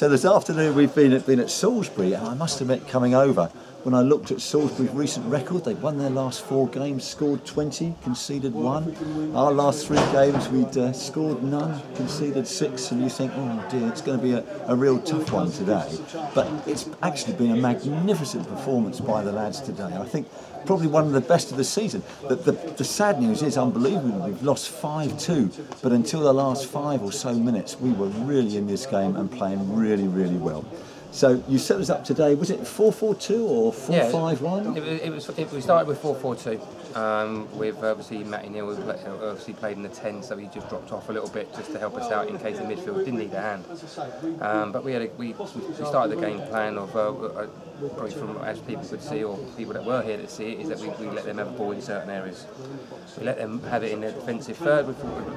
So this afternoon we've been at Salisbury, and I must admit, coming over, when I looked at Salisbury's recent record, they'd won their last 4 games, scored 20, conceded 1. Our last 3 games we'd scored none, conceded 6, and you think, oh dear, it's going to be a real tough one today. But it's actually been a magnificent performance by the lads today. I think probably one of the best of the season. The sad news is unbelievable. We've lost 5-2, but until the last 5 or so minutes, we were really in this game and playing really, really well. So you set us up today. Was it 4-4-2 or 4-5-1? We started with 4-4-2. With obviously Matty Neal, who obviously played in the 10, so he just dropped off a little bit just to help us out in case the midfield didn't need a hand. But we started the game plan of probably from as people could see, or people that were here to see it, is that we let them have the ball in certain areas. We let them have it in their defensive third.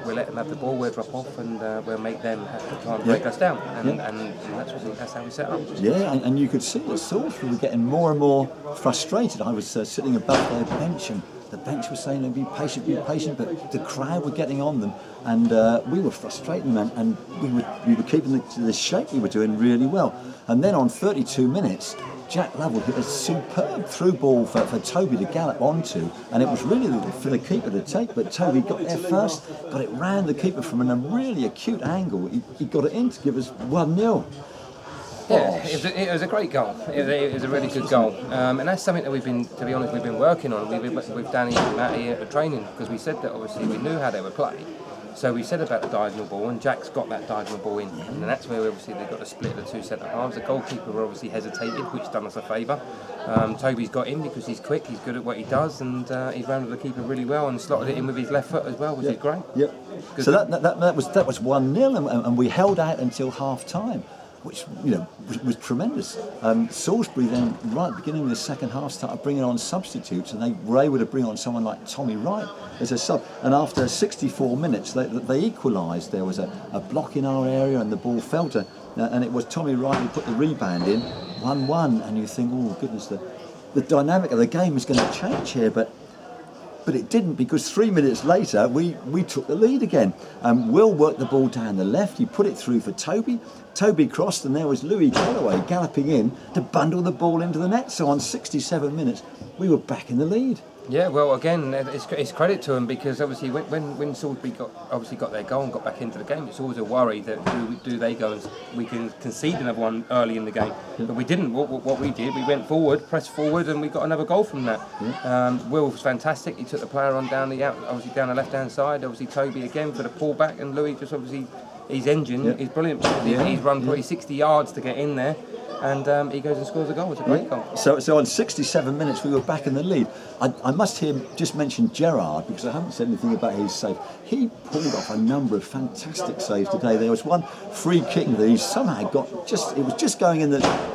We let them have the ball. We'll drop off, and we'll make them have to try and break us down. And that's how we set up. Yeah, and you could see that Salisbury were getting more and more frustrated. I was sitting above their bench, and the bench was saying, be patient, but the crowd were getting on them, and we were frustrating them, and we were keeping the shape we were doing really well. And then on 32 minutes, Jack Lovell hit a superb through ball for Toby to gallop onto, and it was really for the keeper to take, but Toby got there first, got it round the keeper from a really acute angle. He got it in to give us 1-0. Yeah, it was a great goal. It was a really good goal, and that's something that we've been working on. With Danny and Matty at the training, because we said that obviously we knew how they would play. So we said about the diagonal ball, and Jack's got that diagonal ball in, and that's where obviously they got to split the 2 centre halves. The goalkeeper obviously hesitated, which done us a favour. Toby's got in because he's quick, he's good at what he does, and he rounded the keeper really well and slotted it in with his left foot as well, which is great. Yep. So that was 1-0, and we held out until half time, which was tremendous. Salisbury then, right at the beginning of the second half, started bringing on substitutes, and they were able to bring on someone like Tommy Wright as a sub. And after 64 minutes, they equalised. There was a block in our area, and the ball fell to, and it was Tommy Wright who put the rebound in, 1-1. And you think, oh goodness, the dynamic of the game is going to change here, but it didn't, because 3 minutes later we took the lead again. Will worked the ball down the left, he put it through for Toby. Toby crossed, and there was Louis Calloway galloping in to bundle the ball into the net. So on 67 minutes we were back in the lead. Yeah, well, again, it's credit to them, because obviously when Salisbury got their goal and got back into the game, it's always a worry that do they go and we can concede another one early in the game. But we didn't. What we did, we went forward, pressed forward, and we got another goal from that. Will was fantastic. He took the player on down the left hand side. Obviously Toby again for the pullback, and Louis just obviously his engine is brilliant. He's run probably 60 yards to get in there. And he goes and scores a goal. It's a great goal. So on 67 minutes we were back in the lead. I must just mention Gerard, because I haven't said anything about his save. He pulled off a number of fantastic saves today. There was one free kick that he somehow got it was just going in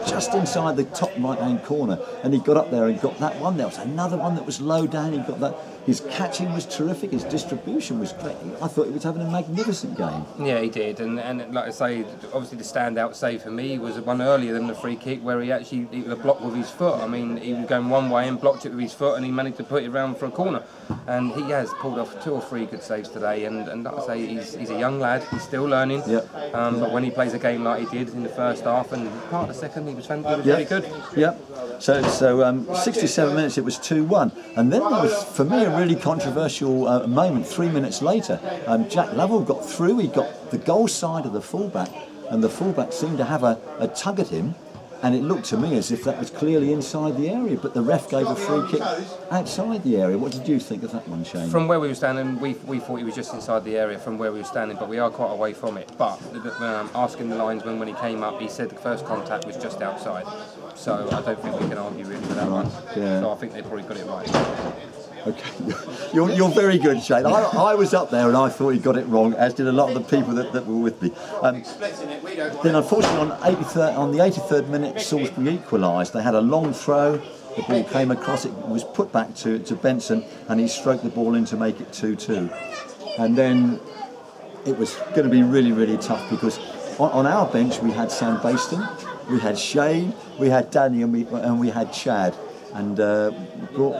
just inside the top right hand corner, and he got up there and got that one. There was another one that was low down. He got that. His catching was terrific. His distribution was great. I thought he was having a magnificent game. Yeah, he did. And like I say, obviously the standout save for me was one earlier than the free kick, where he was blocked with his foot. I mean, he was going one way and blocked it with his foot, and he managed to put it around for a corner. And he has pulled off 2 or 3 good saves today. And like I say, he's a young lad. He's still learning. Yep. But when he plays a game like he did in the first half and part of the second, he was really good. Yep. So 67 minutes, it was 2-1. And then there was, for me, a really controversial moment 3 minutes later. Jack Lovell got through. He got the goal side of the fullback, and the fullback seemed to have a tug at him, and it looked to me as if that was clearly inside the area, but the ref gave a free kick outside the area. What did you think of that one, Shane? From where we were standing, we thought he was just inside the area from where we were standing, but we are quite away from it. But asking the linesman when he came up, he said the first contact was just outside. So I don't think we can argue really with that one. Yeah. So I think they probably got it right. Okay, you're very good, Shane. I was up there and I thought he got it wrong, as did a lot of the people that were with me. Then unfortunately on the 83rd minute, Salisbury equalised. They had a long throw, the ball came across, it was put back to Benson, and he stroked the ball in to make it 2-2. And then it was going to be really, really tough, because on our bench we had Sam Baston, we had Shane, we had Danny, and we had Chad. And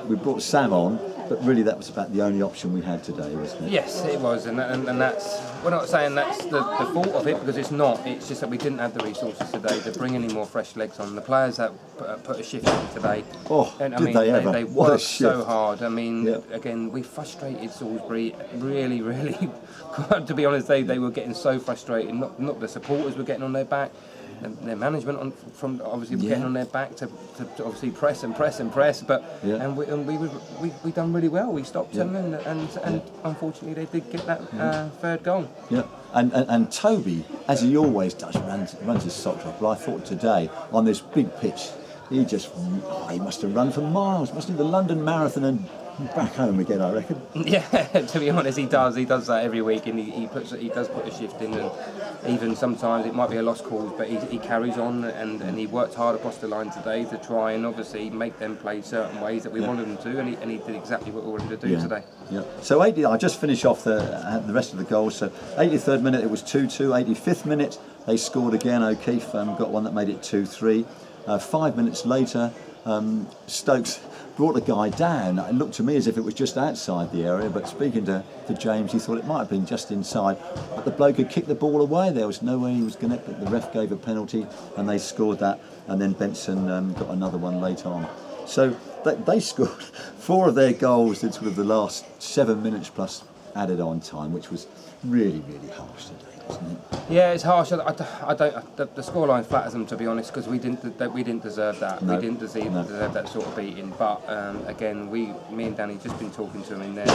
we brought Sam on, but really that was about the only option we had today, wasn't it? Yes, it was, and that's, we're not saying that's the fault of it, because it's not. It's just that we didn't have the resources today to bring any more fresh legs on. The players that put a shift in today, and did they ever? They What a worked so shift. hard. I mean, again, we frustrated Salisbury really, really. To be honest, they were getting so frustrated. Not the supporters were getting on their back. Their management from obviously getting on their back to obviously press, but and we done really well. We stopped them, and unfortunately they did get that third goal. Yeah, and Toby, as he always does, runs his socks off. But I thought today on this big pitch, he must have run for miles. Must have the London Marathon and back home again, I reckon. Yeah, to be honest, he does that every week, and he does put a shift in, and even sometimes it might be a lost cause, but he carries on, and he worked hard across the line today to try and obviously make them play certain ways that we wanted them to, and he did exactly what we wanted to do today. Yeah. So I just finish off the rest of the goals. So 83rd minute it was 2-2. 85th minute they scored again. O'Keefe got one that made it 2-3. 5 minutes later, Stokes brought the guy down. It looked to me as if it was just outside the area, but speaking to James, he thought it might have been just inside. But the bloke had kicked the ball away. There was no way he was going to. But the ref gave a penalty, and they scored that. And then Benson got another one late on. So they scored 4 of their goals in sort of the last 7 minutes plus added on time, which was really, really harsh today, wasn't it? Yeah, it's harsh. I don't. The scoreline flatters them, to be honest, because we didn't deserve that. No. We didn't deserve that sort of beating. But again, me and Danny just been talking to him in there,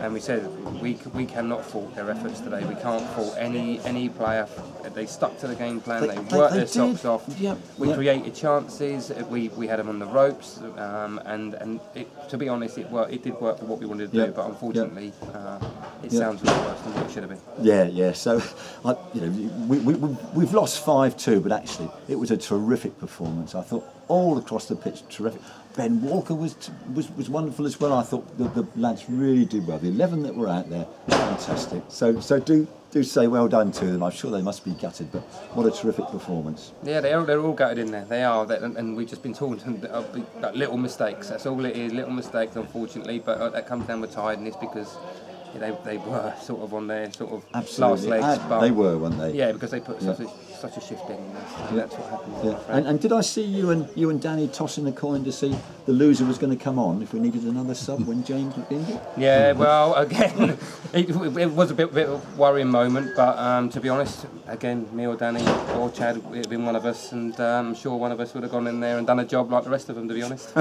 and we said we cannot fault their efforts today. We can't fault any player. They stuck to the game plan. They worked their socks off. We created chances. We had them on the ropes, and to be honest, it did work for what we wanted to do. But unfortunately, it sounds a lot worse than what it should have been. Yeah. So, we've lost 5-2, but actually it was a terrific performance. I thought all across the pitch, terrific. Ben Walker was wonderful as well. I thought the lads really did well. The 11 that were out there, fantastic. So do say well done to them. I'm sure they must be gutted, but what a terrific performance. Yeah, they're all gutted in there. They are, and we've just been talking to them about little mistakes. That's all it is, little mistakes, unfortunately. But that comes down with tiredness, because they were sort of on their sort of last legs. But they were, weren't they? Yeah, because they put such a shift in, and that's what happened. And did I see you and Danny tossing a coin to see the loser was going to come on if we needed another sub when James was injured? Yeah, well, again, it was a bit of a worrying moment, but to be honest, again, me or Danny or Chad, it would have been one of us, and I'm sure one of us would have gone in there and done a job like the rest of them, to be honest.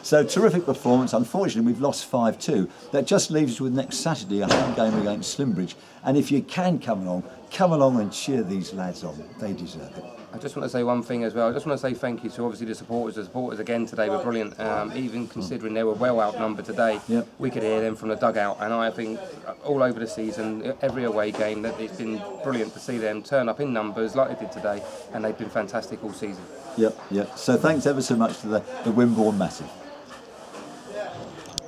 So terrific performance. Unfortunately, we've lost 5-2. That just leaves us with next Saturday a home game against Salisbury. And if you can come along and cheer these lads on. They deserve it. I just want to say one thing as well. I just want to say thank you to obviously the supporters. The supporters again today were brilliant. Even considering they were well outnumbered today, we could hear them from the dugout. And I think all over the season, every away game, that it's been brilliant to see them turn up in numbers like they did today. And they've been fantastic all season. Yep. So thanks ever so much to the Wimborne Massive.